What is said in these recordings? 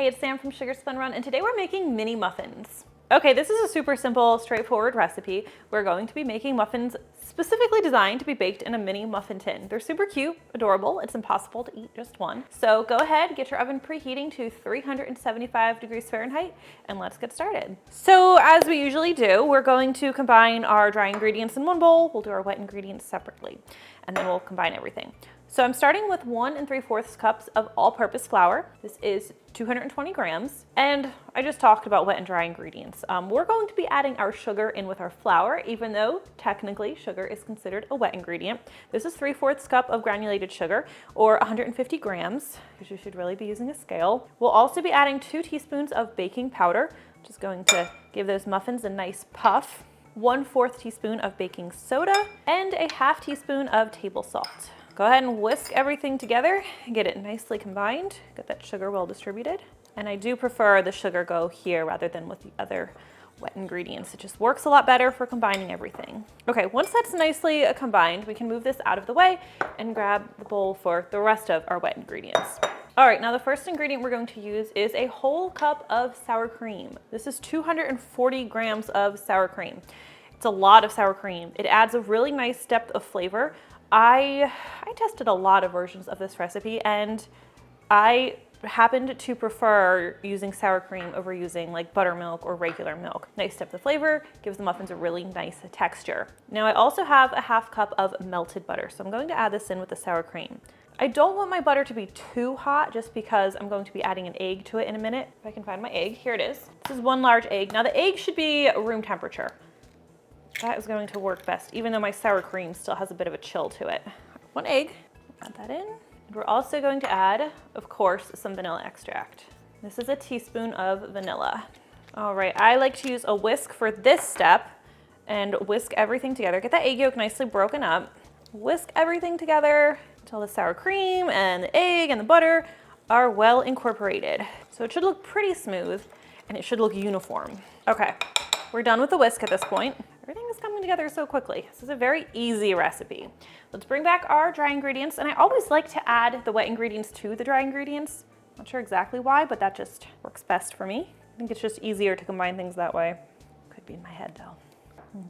it's Sam from Sugar Spun Run, and today we're making mini muffins. Okay, this is a super simple, straightforward recipe. We're going to be making muffins specifically designed to be baked in a mini muffin tin. They're super cute, adorable. It's impossible to eat just one. So go ahead, get your oven preheating to 375 degrees Fahrenheit, and let's get started. So as we usually do, we're going to combine our dry ingredients in one bowl. We'll do our wet ingredients separately, and then we'll combine everything. So I'm starting with 1 3/4 cups of all-purpose flour. This is 220 grams. And I just talked about wet and dry ingredients. We're going to be adding our sugar in with our flour, even though technically sugar is considered a wet ingredient. This is 3/4 cup of granulated sugar, or 150 grams, because you should really be using a scale. We'll also be adding 2 teaspoons of baking powder, which is going to give those muffins a nice puff. 1/4 teaspoon of baking soda, and a 1/2 teaspoon of table salt. Go ahead and whisk everything together and get it nicely combined. Get that sugar well distributed. And I do prefer the sugar go here rather than with the other wet ingredients. It just works a lot better for combining everything. Okay, once that's nicely combined, we can move this out of the way and grab the bowl for the rest of our wet ingredients. All right, now the first ingredient we're going to use is a whole cup of sour cream. This is 240 grams of sour cream. It's a lot of sour cream. It adds a really nice depth of flavor. I tested a lot of versions of this recipe, and I happened to prefer using sour cream over using like buttermilk or regular milk. Nice depth of flavor, gives the muffins a really nice texture. Now I also have a 1/2 cup of melted butter, so I'm going to add this in with the sour cream. I don't want my butter to be too hot just because I'm going to be adding an egg to it in a minute. If I can find my egg, here it is. This is 1 large egg. Now the egg should be room temperature. That is going to work best, even though my sour cream still has a bit of a chill to it. 1 egg, add that in. We're also going to add, of course, some vanilla extract. This is a teaspoon of vanilla. All right, I like to use a whisk for this step and whisk everything together. Get that egg yolk nicely broken up. Whisk everything together until the sour cream and the egg and the butter are well incorporated. So it should look pretty smooth and it should look uniform. Okay, we're done with the whisk at this point. Everything is coming together so quickly. This is a very easy recipe. Let's bring back our dry ingredients, and I always like to add the wet ingredients to the dry ingredients. Not sure exactly why, but that just works best for me. I think it's just easier to combine things that way. Could be in my head though.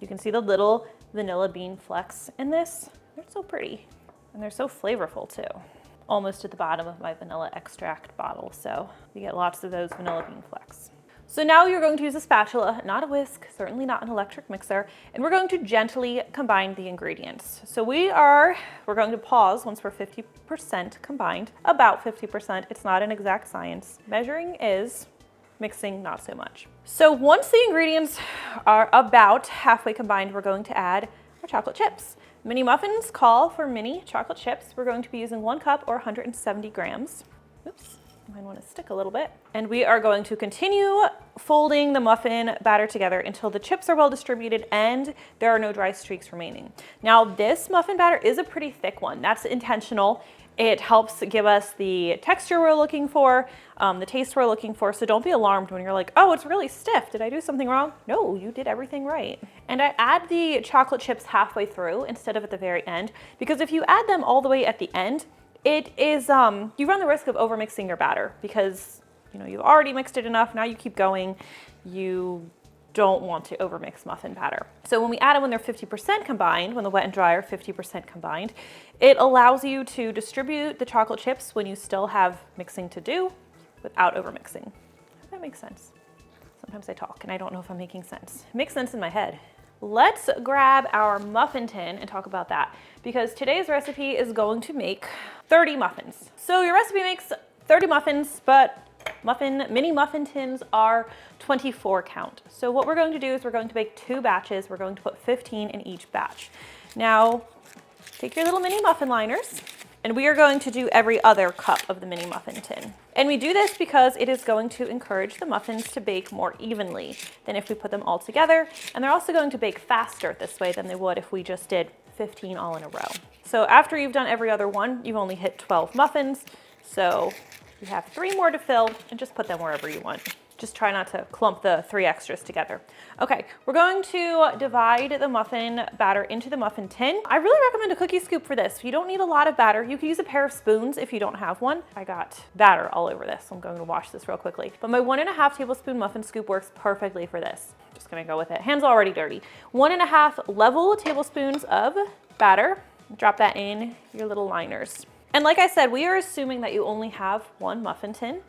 You can see the little vanilla bean flecks in this. They're so pretty, and they're so flavorful too. Almost at the bottom of my vanilla extract bottle, so you get lots of those vanilla bean flecks. So now you're going to use a spatula, not a whisk, certainly not an electric mixer, and we're going to gently combine the ingredients. So we're going to pause once we're 50% combined, about 50%. It's not an exact science. Measuring is, mixing not so much. So once the ingredients are about halfway combined, we're going to add our chocolate chips. Mini muffins call for mini chocolate chips. We're going to be using 1 cup or 170 grams. Oops. Mine want to stick a little bit. And we are going to continue folding the muffin batter together until the chips are well distributed and there are no dry streaks remaining. Now this muffin batter is a pretty thick one. That's intentional. It helps give us the texture we're looking for, the taste we're looking for. So don't be alarmed when you're like, oh, it's really stiff. Did I do something wrong? No, you did everything right. And I add the chocolate chips halfway through instead of at the very end, because if you add them all the way at the end, it is, you run the risk of overmixing your batter because, you know, you've already mixed it enough. Now you keep going. You don't want to overmix muffin batter. So when we add it when they're 50% combined, when the wet and dry are 50% combined, it allows you to distribute the chocolate chips when you still have mixing to do without overmixing. If that makes sense. Sometimes I talk and I don't know if I'm making sense. It makes sense in my head. Let's grab our muffin tin and talk about that, because today's recipe is going to make 30 muffins. So your recipe makes 30 muffins, but mini muffin tins are 24 count. So what we're going to do is we're going to make 2 batches. We're going to put 15 in each batch. Now, take your little mini muffin liners, and we are going to do every other cup of the mini muffin tin. And we do this because it is going to encourage the muffins to bake more evenly than if we put them all together. And they're also going to bake faster this way than they would if we just did 15 all in a row. So after you've done every other one, you've only hit 12 muffins. So you have 3 more to fill, and just put them wherever you want. Just try not to clump the 3 extras together. Okay, we're going to divide the muffin batter into the muffin tin. I really recommend a cookie scoop for this. You don't need a lot of batter. You can use a pair of spoons if you don't have one. I got batter all over this, so I'm going to wash this real quickly. But my 1.5 tablespoon muffin scoop works perfectly for this. Just gonna go with it. Hands already dirty. 1.5 level tablespoons of batter. Drop that in your little liners. And like I said, we are assuming that you only have 1 muffin tin.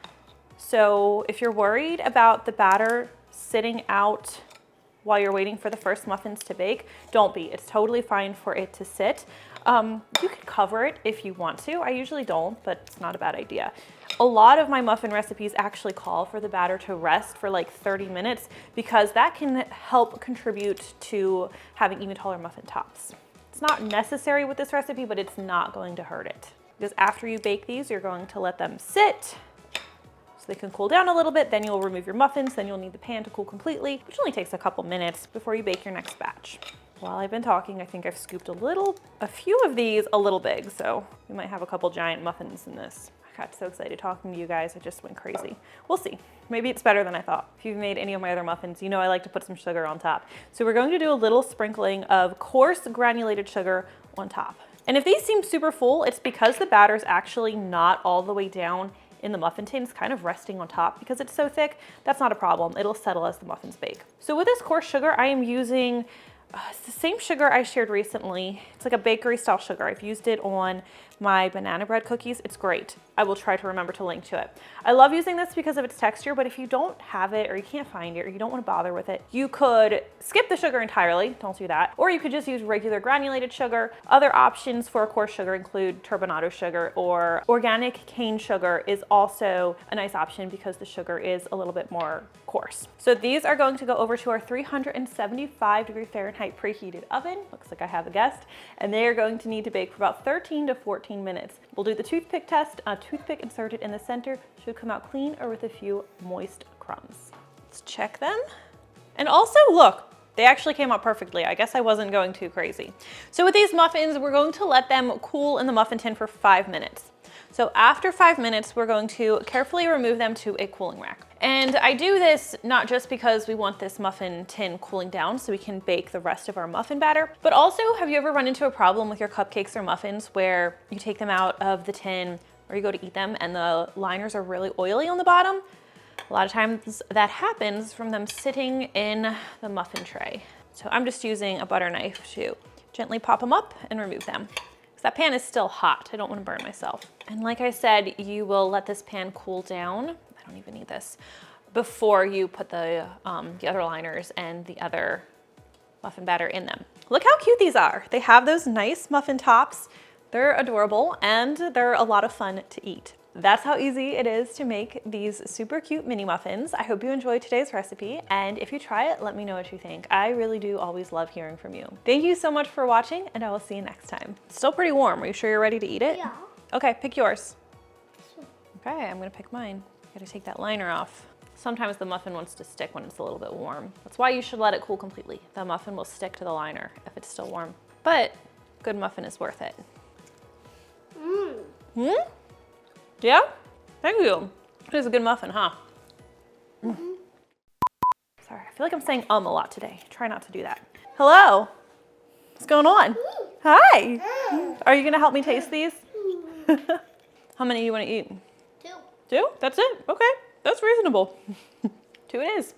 So if you're worried about the batter sitting out while you're waiting for the first muffins to bake, don't be. It's totally fine for it to sit. You could cover it if you want to. I usually don't, but it's not a bad idea. A lot of my muffin recipes actually call for the batter to rest for like 30 minutes because that can help contribute to having even taller muffin tops. It's not necessary with this recipe, but it's not going to hurt it. Because after you bake these, you're going to let them sit so they can cool down a little bit. Then you'll remove your muffins. Then you'll need the pan to cool completely, which only takes a couple minutes before you bake your next batch. While I've been talking, I think I've scooped a few of these a little big, so we might have a couple giant muffins in this. I got so excited talking to you guys, I just went crazy. We'll see. Maybe it's better than I thought. If you've made any of my other muffins, you know I like to put some sugar on top. So we're going to do a little sprinkling of coarse granulated sugar on top. And if these seem super full, it's because the batter's actually not all the way down in the muffin tin. It's kind of resting on top because it's so thick. That's not a problem. It'll settle as the muffins bake. So with this coarse sugar, I am using it's the same sugar I shared recently. It's like a bakery style sugar. I've used it on my banana bread cookies. It's great. I will try to remember to link to it. I love using this because of its texture, but if you don't have it or you can't find it or you don't want to bother with it, you could skip the sugar entirely. Don't do that. Or you could just use regular granulated sugar. Other options for a coarse sugar include turbinado sugar, or organic cane sugar is also a nice option because the sugar is a little bit more coarse. So these are going to go over to our 375°F preheated oven. Looks like I have a guest. And they are going to need to bake for about 13 to 14 minutes. We'll do the toothpick test. A toothpick inserted in the center should come out clean or with a few moist crumbs. Let's check them. And also look, they actually came out perfectly. I guess I wasn't going too crazy. So with these muffins, we're going to let them cool in the muffin tin for 5 minutes. So after 5 minutes, we're going to carefully remove them to a cooling rack. And I do this not just because we want this muffin tin cooling down so we can bake the rest of our muffin batter, but also, have you ever run into a problem with your cupcakes or muffins where you take them out of the tin or you go to eat them and the liners are really oily on the bottom? A lot of times that happens from them sitting in the muffin tray. So I'm just using a butter knife to gently pop them up and remove them. That pan is still hot. I don't want to burn myself. And like I said, you will let this pan cool down. I don't even need this before you put the other liners and the other muffin batter in them. Look how cute these are. They have those nice muffin tops. They're adorable and they're a lot of fun to eat. That's how easy it is to make these super cute mini muffins. I hope you enjoyed today's recipe, and if you try it, let me know what you think. I really do always love hearing from you. Thank you so much for watching, and I will see you next time. It's still pretty warm. Are you sure you're ready to eat it? Yeah. Okay, pick yours. Okay, I'm gonna pick mine. Gotta take that liner off. Sometimes the muffin wants to stick when it's a little bit warm. That's why you should let it cool completely. The muffin will stick to the liner if it's still warm. But good muffin is worth it. Yeah? Thank you. It is a good muffin, huh? Sorry, I feel like I'm saying a lot today. Try not to do that. Hello. What's going on? Hi. Are you gonna help me taste these? How many do you want to eat? 2. 2? That's it? Okay, that's reasonable. 2 it is.